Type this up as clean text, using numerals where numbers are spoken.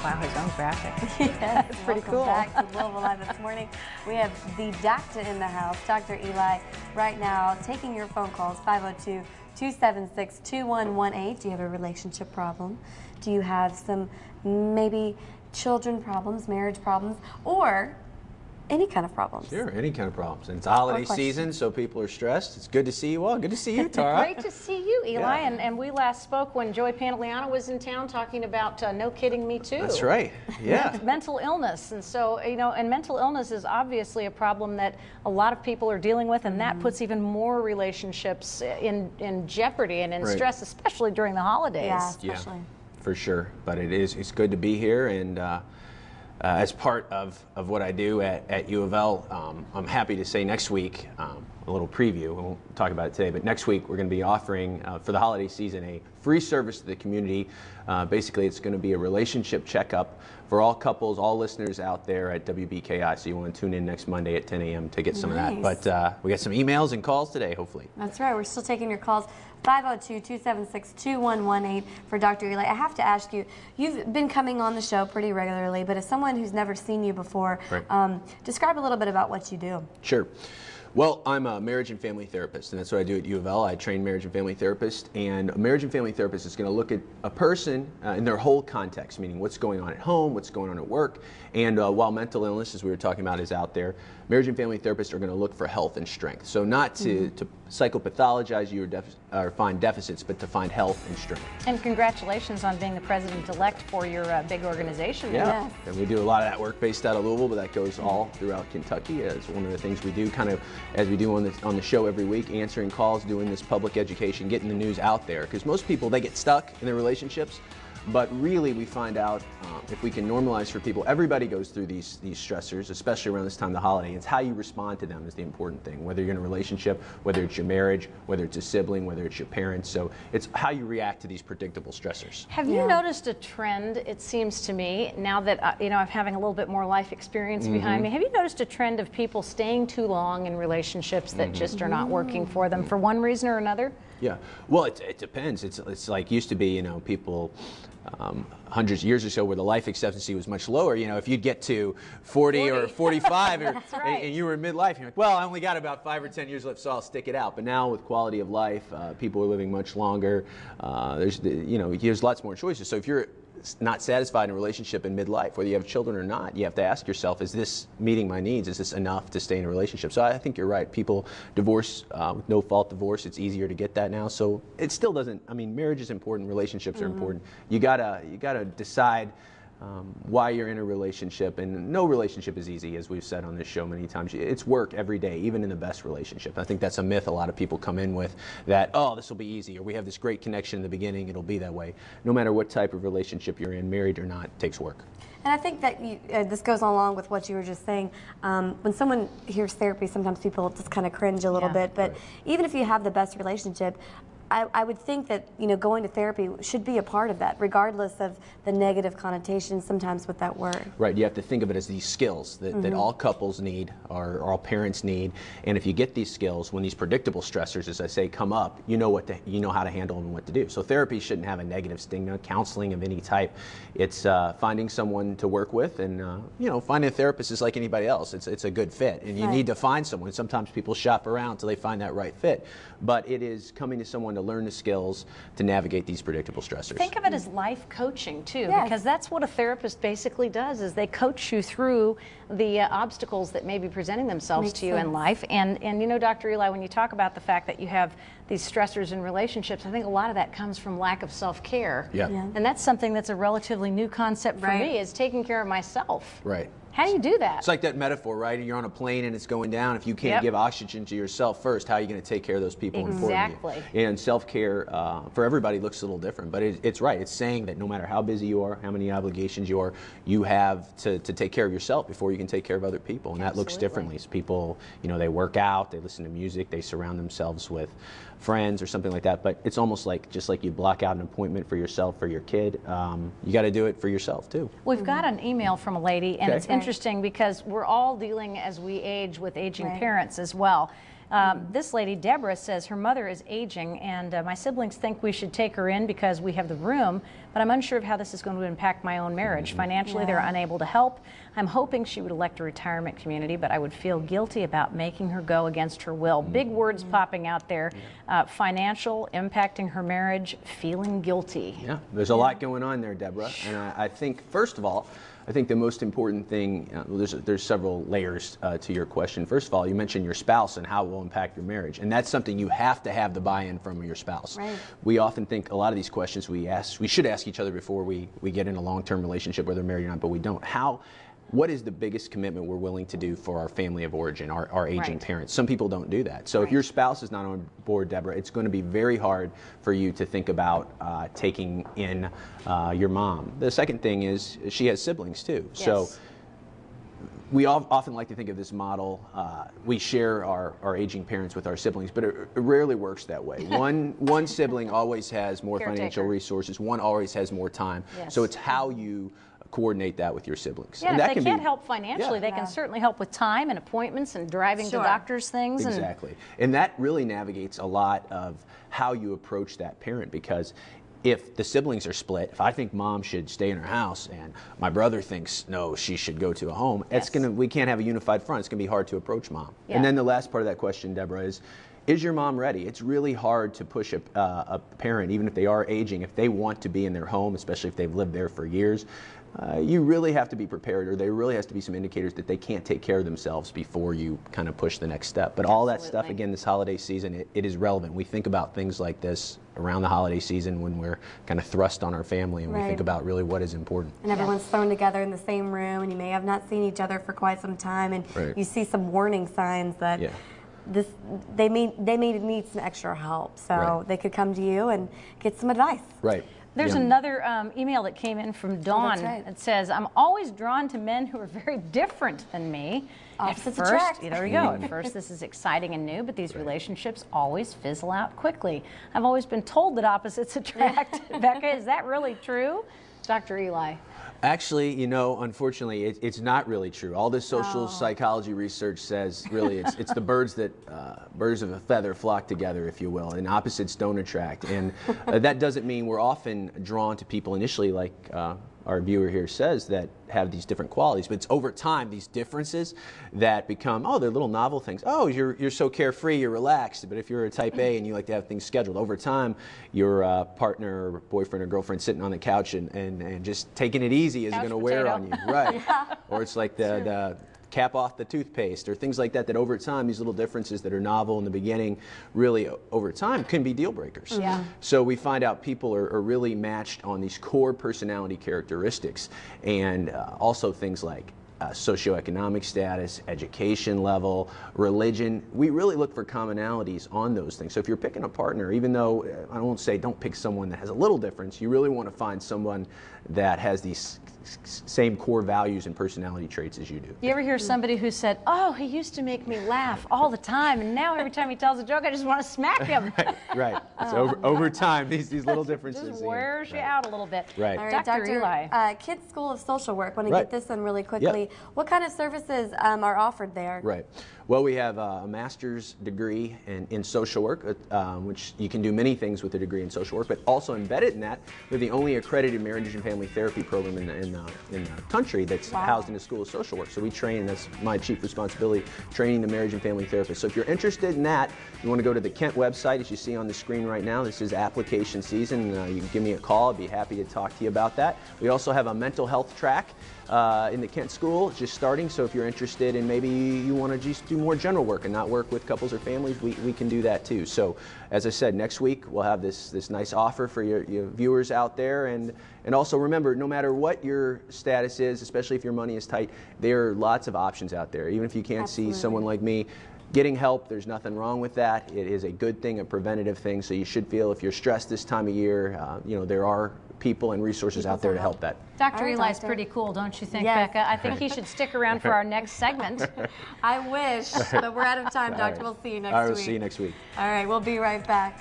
Wow, his own graphic. Yes, It's pretty welcome cool. back to Louisville Live this morning. We have the doctor in the house, Dr. Eli, right now taking your phone calls, 502-276-2118. Do you have a relationship problem? Do you have some maybe children problems, marriage problems, or any kind of problems? Sure, any kind of problems. And it's a holiday season, so people are stressed. It's good to see you all. Good to see you, Tara. Great to see you, Eli. Yeah. And we last spoke when Joey Pantoliano was in town talking about No Kidding Me Too. That's right. Yeah. Mental illness. And so, you know, and mental illness is obviously a problem that a lot of people are dealing with, and that puts even more relationships in jeopardy and in stress, especially during the holidays. Yeah, especially. Yeah, for sure. But it's good to be here, and as part of what I do at U of L, I'm happy to say next week, a little preview, we won't talk about it today, but next week we're going to be offering, for the holiday season, a free service to the community. Basically, it's going to be a relationship checkup for all couples, all listeners out there at WBKI, so you want to tune in next Monday at 10 a.m. to get some of that. But we got some emails and calls today, hopefully. That's right. We're still taking your calls. 502-276-2118 for Dr. Eli. I have to ask you, you've been coming on the show pretty regularly, but as someone who's never seen you before, describe a little bit about what you do. Sure. Well, I'm a marriage and family therapist, and that's what I do at U of L. I train marriage and family therapists, and a marriage and family therapist is going to look at a person in their whole context, meaning what's going on at home, what's going on at work, and while mental illness, as we were talking about, is out there, marriage and family therapists are going to look for health and strength. So not to psychopathologize you or find deficits, but to find health and strength. And congratulations on being the president-elect for your big organization. Yeah, and we do a lot of that work based out of Louisville, but that goes all throughout Kentucky. It's one of the things we do, kind of as we do on the show every week, answering calls, doing this public education, getting the news out there. Because most people, they get stuck in their relationships, but really we find out if we can normalize for people, everybody goes through these stressors, especially around this time of the holiday. It's how you respond to them is the important thing, whether you're in a relationship, whether it's your marriage, whether it's a sibling, whether it's your parents. So it's how you react to these predictable stressors. Have you noticed a trend, it seems to me, now that you know, I'm having a little bit more life experience behind me, have you noticed a trend of people staying too long in relationships that just are not working for them for one reason or another? Yeah, well, it depends. It's like used to be, you know, people hundreds of years or so where the life expectancy was much lower. You know, if you'd get to 40 or 45 and you were in midlife, you're like, well, I only got about 5 or 10 years left, so I'll stick it out. But now with quality of life, people are living much longer. There's lots more choices. So if you're not satisfied in a relationship in midlife, whether you have children or not, you have to ask yourself, is this meeting my needs? Is this enough to stay in a relationship? So I think you're right. People divorce, with no fault divorce, it's easier to get that now. So it still doesn't, I mean, marriage is important, relationships are important. You gotta decide why you're in a relationship, and no relationship is easy, as we've said on this show many times. It's work every day, even in the best relationship. I think that's a myth a lot of people come in with, that, oh, this will be easy, or we have this great connection in the beginning, it'll be that way. No matter what type of relationship you're in, married or not, it takes work. And I think that this goes along with what you were just saying. When someone hears therapy, sometimes people just kind of cringe a little bit, but even if you have the best relationship, I would think that, you know, going to therapy should be a part of that, regardless of the negative connotations sometimes with that word. Right, you have to think of it as these skills that all couples need, or all parents need, and if you get these skills, when these predictable stressors, as I say, come up, you know how to handle them and what to do. So therapy shouldn't have a negative stigma. Counseling of any type, it's finding someone to work with, and you know, finding a therapist is like anybody else. It's a good fit, and you need to find someone. Sometimes people shop around until they find that right fit, but it is coming to someone to learn the skills to navigate these predictable stressors. Think of it as life coaching too, because that's what a therapist basically does, is they coach you through the obstacles that may be presenting themselves to you in life. And you know, Dr. Eli, when you talk about the fact that you have these stressors in relationships, I think a lot of that comes from lack of self-care. And that's something that's a relatively new concept for me, is taking care of myself. Right. How do you do that? It's like that metaphor, right? You're on a plane and it's going down. If you can't give oxygen to yourself first, how are you going to take care of those people important to you? And self-care for everybody looks a little different, but it's right. It's saying that no matter how busy you are, how many obligations you have to take care of yourself before you can take care of other people, and that looks differently. So people, you know, they work out, they listen to music, they surround themselves with friends or something like that, but it's almost like, just like you block out an appointment for yourself or your kid, you got to do it for yourself too. We've got an email from a lady, and it's interesting because we're all dealing as we age with aging parents as well. This lady, Deborah, says her mother is aging, and my siblings think we should take her in because we have the room, but I'm unsure of how this is going to impact my own marriage. Financially, they're unable to help. I'm hoping she would elect a retirement community, but I would feel guilty about making her go against her will. Big words popping out there. Financial, impacting her marriage, feeling guilty. Yeah, there's a lot going on there, Deborah. And I think, first of all, I think the most important thing, there's several layers to your question. First of all, you mentioned your spouse and how it will impact your marriage. And that's something you have to have the buy-in from your spouse. Right. We often think a lot of these questions we should ask each other before we get in a long-term relationship, whether married or not, but we don't. What is the biggest commitment we're willing to do for our family of origin, our aging parents? Some people don't do that. So if your spouse is not on board, Deborah, it's going to be very hard for you to think about taking in your mom. The second thing is she has siblings too. Yes. So we often like to think of this model, we share our aging parents with our siblings, but it rarely works that way. One sibling always has more financial resources, one always has more time. Yes. So it's how you coordinate that with your siblings. Yeah, and if they can't help financially, they can certainly help with time and appointments and driving to doctors' things. Exactly. And that really navigates a lot of how you approach that parent, because if the siblings are split, if I think mom should stay in her house and my brother thinks no, she should go to a home, we can't have a unified front. It's going to be hard to approach mom. Yeah. And then the last part of that question, Deborah, is your mom ready? It's really hard to push a parent, even if they are aging, if they want to be in their home, especially if they've lived there for years. You really have to be prepared, or there really has to be some indicators that they can't take care of themselves before you kind of push the next step. But all that stuff, again, this holiday season, it is relevant. We think about things like this around the holiday season when we're kind of thrust on our family, and we think about really what is important. And everyone's thrown together in the same room, and you may have not seen each other for quite some time, and you see some warning signs that they may need some extra help. So they could come to you and get some advice. Right. There's another email that came in from Dawn. It says, I'm always drawn to men who are very different than me. Opposites attract. There we go. At first, this is exciting and new, but these relationships always fizzle out quickly. I've always been told that opposites attract. Becca, is that really true? Dr. Eli. Actually, you know, unfortunately, it's not really true. All this social psychology research says, really, it's the birds of a feather flock together, if you will, and opposites don't attract. And that doesn't mean we're often drawn to people initially, like our viewer here says, that have these different qualities, but it's over time these differences that become, they're little novel things. Oh, you're so carefree, you're relaxed. But if you're a type A and you like to have things scheduled, over time your partner or boyfriend or girlfriend sitting on the couch and just taking it easy is going to wear on you. Right. Or it's like the cap off the toothpaste, or things like that, that over time, these little differences that are novel in the beginning, really over time can be deal breakers. Yeah. So we find out people are really matched on these core personality characteristics, and also things like socioeconomic status, education level, religion. We really look for commonalities on those things. So if you're picking a partner, even though I won't say don't pick someone that has a little difference, you really want to find someone that has these same core values and personality traits as you do. You ever hear somebody who said, oh, he used to make me laugh all the time, and now every time he tells a joke, I just want to smack him. Right. It's over time, these little differences. Just wears you out a little bit. Right. All right, Dr. Eli. Kids School of Social Work, want to get this in really quickly. What kind of services are offered there? Right. Well, we have a master's degree in social work, which you can do many things with a degree in social work, but also embedded in that, we're the only accredited marriage and family therapy program in the country that's housed in the School of Social Work. So we train, and that's my chief responsibility, training the marriage and family therapists. So if you're interested in that, you want to go to the Kent website, as you see on the screen right now. This is application season. You can give me a call. I'd be happy to talk to you about that. We also have a mental health track in the Kent School, just starting. So if you're interested and maybe you want to just do more general work and not work with couples or families, we can do that too. So as I said, next week we'll have this nice offer for your viewers out there. And also remember, no matter what your status is, especially if your money is tight, there are lots of options out there. Even if you can't see someone like me, getting help, there's nothing wrong with that. It is a good thing, a preventative thing. So you should feel, if you're stressed this time of year, there are people and resources out there to help that. Dr. Eli's pretty cool, don't you think, Becca? I think he should stick around for our next segment. I wish, but we're out of time, Doctor. We'll see you next week. All right, we'll see you next week. All right, we'll be right back.